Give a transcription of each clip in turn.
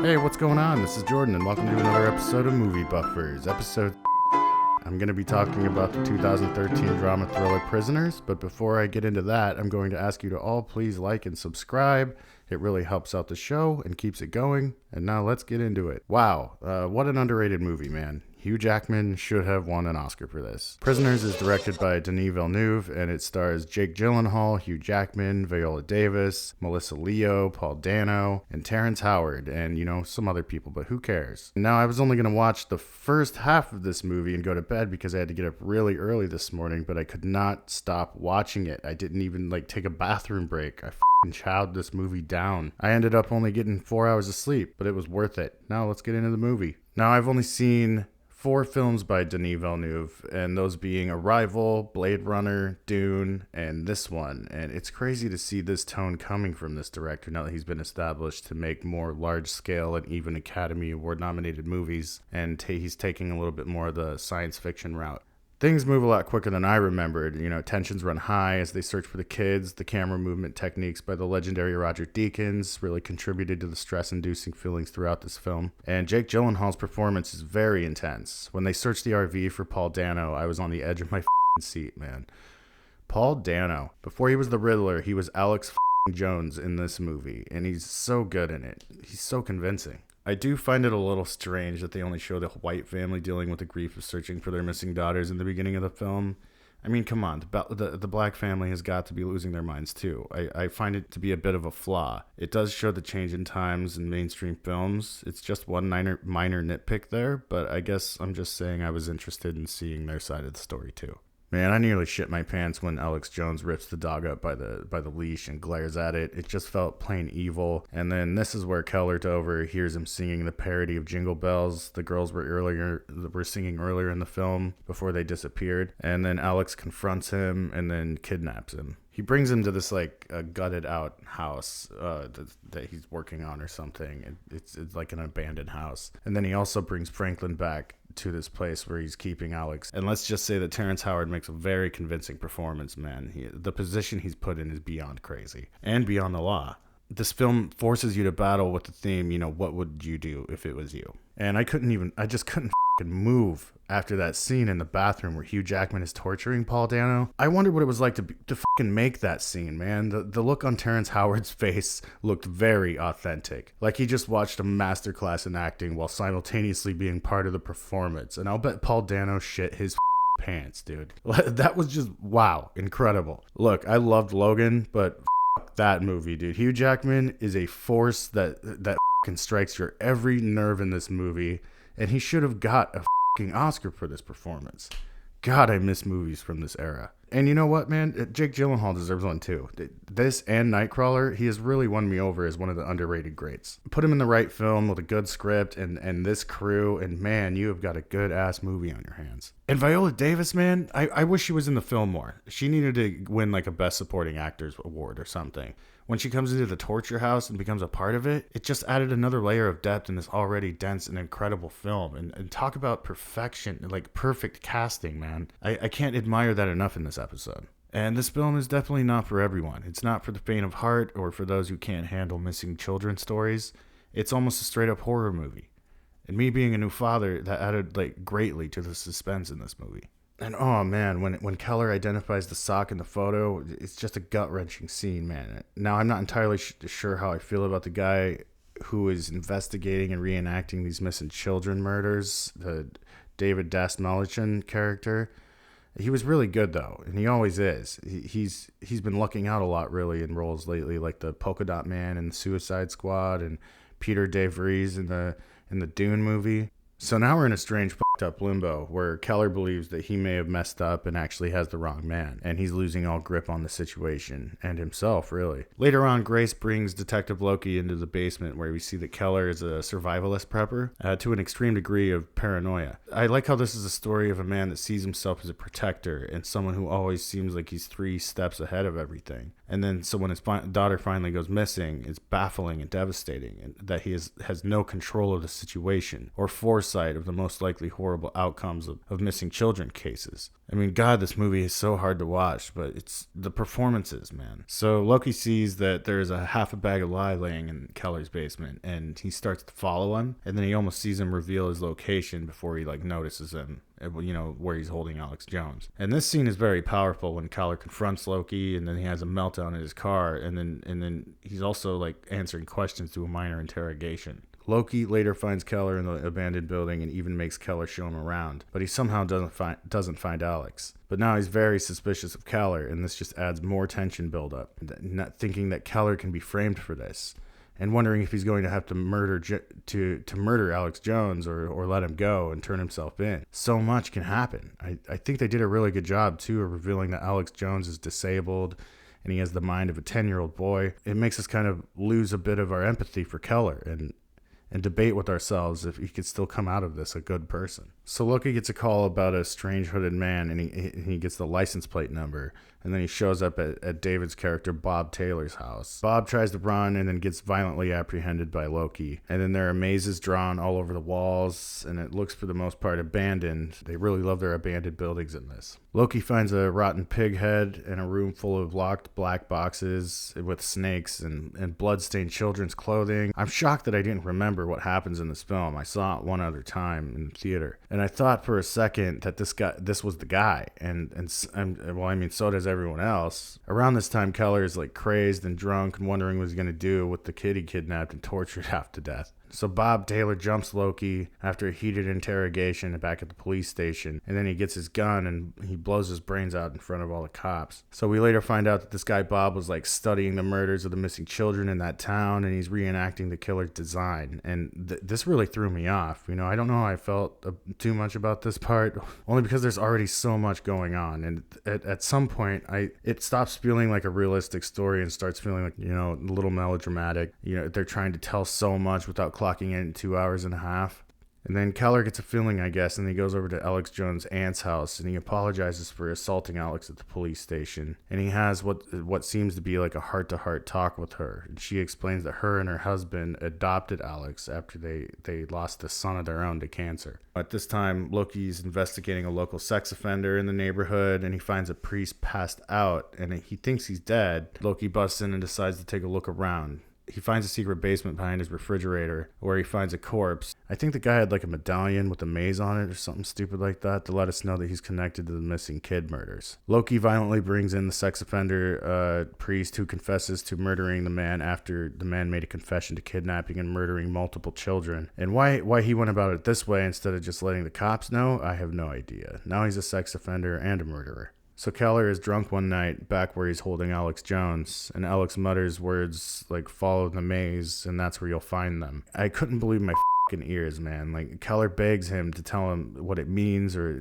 Hey, what's going on? This is Jordan, and welcome to another episode of Movie Buffers. I'm going to be talking about the 2013 drama thriller Prisoners, but before I get into that, I'm going to ask you to all please like and subscribe. It really helps out the show and keeps it going. And now let's get into it. Wow, what an underrated movie, man. Hugh Jackman should have won an Oscar for this. Prisoners is directed by Denis Villenuve, and it stars Jake Gyllenhaal, Hugh Jackman, Viola Davis, Melissa Leo, Paul Dano, and Terrence Howard, and, some other people, but who cares? Now, I was only going to watch the first half of this movie and go to bed because I had to get up really early this morning, but I could not stop watching it. I didn't even, take a bathroom break. I chowed this movie down. I ended up only getting 4 hours of sleep, but it was worth it. Now, let's get into the movie. Now, I've only seen 4 films by Denis Villeneuve, and those being Arrival, Blade Runner, Dune, and this one. And it's crazy to see this tone coming from this director now that he's been established to make more large-scale and even Academy Award-nominated movies, and he's taking a little bit more of the science fiction route. Things move a lot quicker than I remembered. Tensions run high as they search for the kids. The camera movement techniques by the legendary Roger Deakins really contributed to the stress-inducing feelings throughout this film. And Jake Gyllenhaal's performance is very intense. When they searched the RV for Paul Dano, I was on the edge of my seat, man. Paul Dano. Before he was the Riddler, he was Alex Jones in this movie, and he's so good in it. He's so convincing. I do find it a little strange that they only show the white family dealing with the grief of searching for their missing daughters in the beginning of the film. I mean, come on, the black family has got to be losing their minds too. I find it to be a bit of a flaw. It does show the change in times in mainstream films. It's just one minor nitpick there, but I guess I'm just saying I was interested in seeing their side of the story too. Man, I nearly shit my pants when Alex Jones rips the dog up by the leash and glares at it. It just felt plain evil. And then this is where Keller Dover hears him singing the parody of Jingle Bells the girls were singing earlier in the film before they disappeared. And then Alex confronts him and then kidnaps him. He brings him to this a gutted out house that he's working on or something. It's like an abandoned house. And then he also brings Franklin back to this place where he's keeping Alex. And let's just say that Terrence Howard makes a very convincing performance, man. The position he's put in is beyond crazy and beyond the law. This film forces you to battle with the theme, what would you do if it was you? And I just couldn't move after that scene in the bathroom where Hugh Jackman is torturing Paul Dano. I wondered what it was like to make that scene, man. The look on Terrence Howard's face looked very authentic. Like he just watched a masterclass in acting while simultaneously being part of the performance. And I'll bet Paul Dano shit his pants, dude. That was just, wow, incredible. Look, I loved Logan, but that movie, dude. Hugh Jackman is a force that strikes your every nerve in this movie. And he should have got a Oscar for this performance. God, I miss movies from this era. And you know what, man? Jake Gyllenhaal deserves one too. This and Nightcrawler, he has really won me over as one of the underrated greats. Put him in the right film with a good script and this crew, and man, you have got a good-ass movie on your hands. And Viola Davis, man, I wish she was in the film more. She needed to win a Best Supporting Actors award or something. When she comes into the torture house and becomes a part of it, it just added another layer of depth in this already dense and incredible film. And talk about perfection, perfect casting, man. I can't admire that enough in this episode. And this film is definitely not for everyone. It's not for the faint of heart or for those who can't handle missing children stories. It's almost a straight-up horror movie. And me being a new father, that added greatly to the suspense in this movie. And oh man, when Keller identifies the sock in the photo, it's just a gut-wrenching scene, man. Now, I'm not entirely sure how I feel about the guy who is investigating and reenacting these missing children murders, the David Dastmalchian character. He was really good though, and he always is. He's been lucking out a lot really in roles lately, like the Polka Dot Man in the Suicide Squad and Peter DeVries in the Dune movie. So now we're in a strange fucked up limbo where Keller believes that he may have messed up and actually has the wrong man, and he's losing all grip on the situation and himself, really. Later on, Grace brings Detective Loki into the basement where we see that Keller is a survivalist prepper to an extreme degree of paranoia. I like how this is a story of a man that sees himself as a protector and someone who always seems like he's 3 steps ahead of everything. And then so when his daughter finally goes missing, it's baffling and devastating, and that he has no control of the situation or foresight of the most likely horror horrible outcomes of missing children cases. I mean, God, this movie is so hard to watch, but it's the performances, man. So Loki sees that there's a half a bag of lye laying in Keller's basement, and he starts to follow him, and then he almost sees him reveal his location before he notices him, where he's holding Alex Jones. And this scene is very powerful when Keller confronts Loki, and then he has a meltdown in his car, and then he's also answering questions to a minor interrogation. Loki later finds Keller in the abandoned building and even makes Keller show him around, but he somehow doesn't find Alex. But now he's very suspicious of Keller, and this just adds more tension buildup, not thinking that Keller can be framed for this, and wondering if he's going to have to murder Alex Jones or let him go and turn himself in. So much can happen. I think they did a really good job, too, of revealing that Alex Jones is disabled and he has the mind of a 10-year-old boy. It makes us kind of lose a bit of our empathy for Keller and debate with ourselves if he could still come out of this a good person. So Loki gets a call about a strange hooded man, and he gets the license plate number, and then he shows up at David's character Bob Taylor's house. Bob tries to run and then gets violently apprehended by Loki, and then there are mazes drawn all over the walls, and it looks for the most part abandoned. They really love their abandoned buildings in this. Loki finds a rotten pig head and a room full of locked black boxes with snakes and blood-stained children's clothing. I'm shocked that I didn't remember what happens in this film. I saw it one other time in the theater, and I thought for a second that this was the guy, and so does everyone else. Around this time, Keller is crazed and drunk and wondering what he's going to do with the kid he kidnapped and tortured half to death. So Bob Taylor jumps Loki after a heated interrogation back at the police station, and then he gets his gun and he blows his brains out in front of all the cops. So we later find out that this guy Bob was studying the murders of the missing children in that town, and he's reenacting the killer's design. And this really threw me off. I don't know how I felt too much about this part, only because there's already so much going on, and at some point it stops feeling like a realistic story and starts feeling a little melodramatic. They're trying to tell so much without clocking in 2 hours and a half. And then Keller gets a feeling, I guess, and he goes over to Alex Jones' aunt's house, and he apologizes for assaulting Alex at the police station. And he has what seems to be a heart-to-heart talk with her. And she explains that her and her husband adopted Alex after they lost a son of their own to cancer. At this time, Loki's investigating a local sex offender in the neighborhood, and he finds a priest passed out, and he thinks he's dead. Loki busts in and decides to take a look around. He finds a secret basement behind his refrigerator where he finds a corpse. I think the guy had a medallion with a maze on it or something stupid like that to let us know that he's connected to the missing kid murders. Loki violently brings in the sex offender priest who confesses to murdering the man after the man made a confession to kidnapping and murdering multiple children. And why he went about it this way instead of just letting the cops know, I have no idea. Now he's a sex offender and a murderer. So Keller is drunk one night back where he's holding Alex Jones, and Alex mutters words follow the maze, and that's where you'll find them. I couldn't believe my fucking ears, man. Keller begs him to tell him what it means or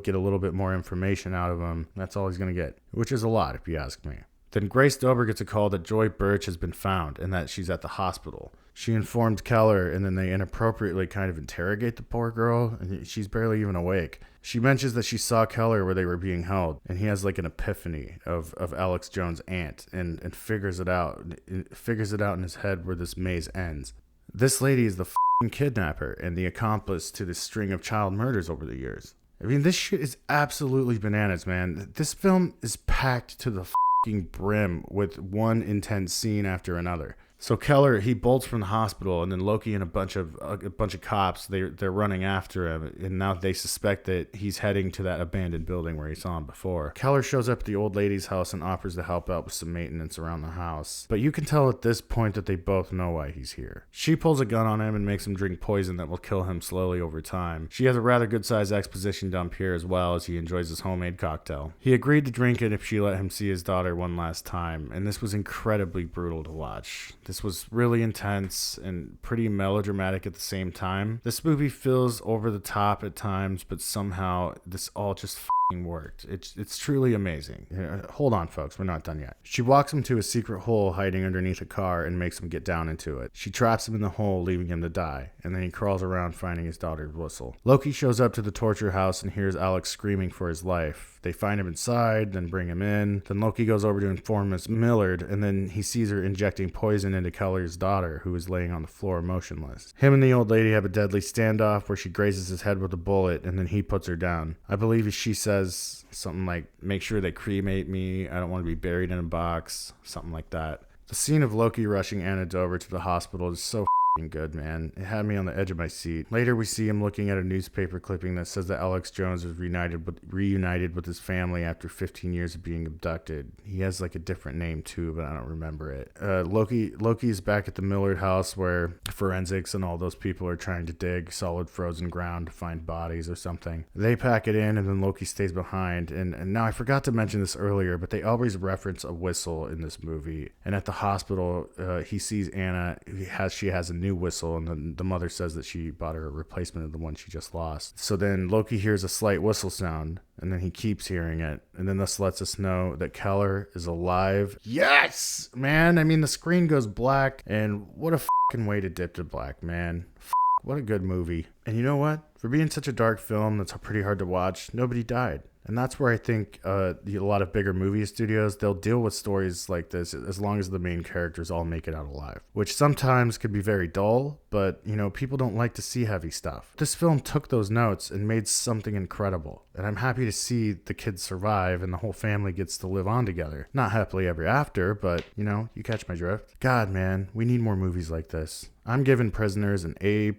get a little bit more information out of him. That's all he's going to get, which is a lot if you ask me. Then Grace Dober gets a call that Joy Birch has been found and that she's at the hospital. She informed Keller, and then they inappropriately kind of interrogate the poor girl, and she's barely even awake. She mentions that she saw Keller where they were being held, and he has an epiphany of Alex Jones' aunt and figures it out in his head where this maze ends. This lady is the f***ing kidnapper and the accomplice to this string of child murders over the years. I mean, this shit is absolutely bananas, man. This film is packed to the f***ing brim with one intense scene after another. So Keller, he bolts from the hospital, and then Loki and a bunch of cops, they're running after him, and now they suspect that he's heading to that abandoned building where he saw him before. Keller shows up at the old lady's house and offers to help out with some maintenance around the house, but you can tell at this point that they both know why he's here. She pulls a gun on him and makes him drink poison that will kill him slowly over time. She has a rather good-sized exposition dump here as well as he enjoys his homemade cocktail. He agreed to drink it if she let him see his daughter one last time, and this was incredibly brutal to watch. This was really intense and pretty melodramatic at the same time. This movie feels over the top at times, but somehow this all just worked. It's truly amazing. Hold on, folks. We're not done yet. She walks him to a secret hole hiding underneath a car and makes him get down into it. She traps him in the hole, leaving him to die, and then he crawls around finding his daughter's whistle. Loki shows up to the torture house and hears Alex screaming for his life. They find him inside, then bring him in. Then Loki goes over to inform Miss Millard, and then he sees her injecting poison into Keller's daughter, who is laying on the floor motionless. Him and the old lady have a deadly standoff where she grazes his head with a bullet, and then he puts her down. I believe she says something like, "Make sure they cremate me. I don't want to be buried in a box." Something like that. The scene of Loki rushing Anna Dover to the hospital is so good, man. It had me on the edge of my seat. Later, we see him looking at a newspaper clipping that says that Alex Jones was reunited with his family after 15 years of being abducted. He has like a different name too, but I don't remember it. Loki's back at the Millard house where forensics and all those people are trying to dig solid frozen ground to find bodies or something. They pack it in, and then Loki stays behind. And now I forgot to mention this earlier, but they always reference a whistle in this movie. And at the hospital, he sees Anna. She has a new whistle, and then the mother says that she bought her a replacement of the one she just lost. So then Loki hears a slight whistle sound, and then he keeps hearing it, and then this lets us know that Keller is alive. Yes, man. I mean, the screen goes black, and what a fucking way to dip to black, man. What a good movie. And you know what? For being such a dark film that's pretty hard to watch, nobody died. And that's where I think a lot of bigger movie studios, they'll deal with stories like this as long as the main characters all make it out alive, which sometimes could be very dull, but, you know, people don't like to see heavy stuff. This film took those notes and made something incredible, and I'm happy to see the kids survive and the whole family gets to live on together. Not happily ever after, but, you know, you catch my drift. God, man, we need more movies like this. I'm giving Prisoners an A+.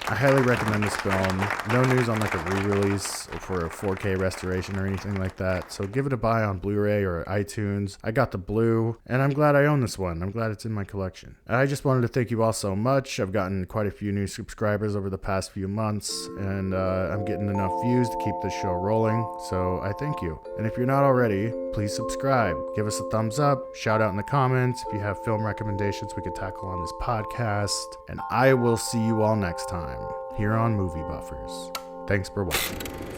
I highly recommend this film. No news on like a re-release for a 4K restoration or anything like that, so give it a buy on Blu-ray or iTunes. I got the blue, and I'm glad I own this one. I'm glad it's in my collection. I just wanted to thank you all so much. I've gotten quite a few new subscribers over the past few months, and I'm getting enough views to keep this show rolling, so I thank you. And if you're not already, please subscribe. Give us a thumbs up, shout out in the comments if you have film recommendations we could tackle on this podcast. And I will see you all next time here on Movie Buffers. Thanks for watching.